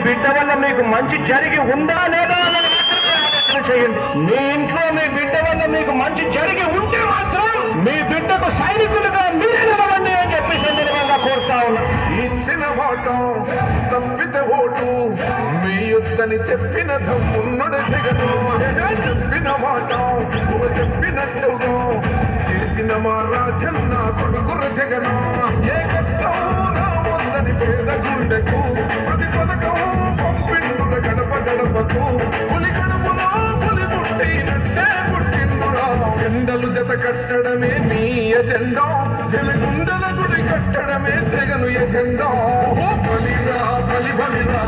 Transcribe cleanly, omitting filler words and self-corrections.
బిడ్డ వల్ల మీకు మంచి జరిగి ఉందా లేదా అన్నది ఆలోచన చేయండి. మీ ఇంట్లో మీ బిడ్డ వల్ల మీకు మంచి జరిగి ఉంటే మాత్రం మీ బిడ్డకు సైనికులుగా మీరే నిలవండి అని చెప్పి సందర్భంగా కోరుతా ఉన్నా. ఇచ్చిన మాట తప్పితే ఓటు మీ యొద్దని చెప్పిన దమ్మున్నడు జగను. చెప్పిన మాట చెప్పినట్టుగా చేసిన మా రాజన్న కొడుకుర జగను. ఏ కష్టం రావద్దని పేద గుండెకు ప్రతి పథకం పంపిండుల గడప గడపకు. పులి గడపలో పులి పుట్టినట్టే పుట్టిండురా. జెండలు జత కట్టడమే మీ ఎజెండా, జనగుండల గుడి కట్టడమే జగను ఎజెండా. బలిరా బలి బలిరా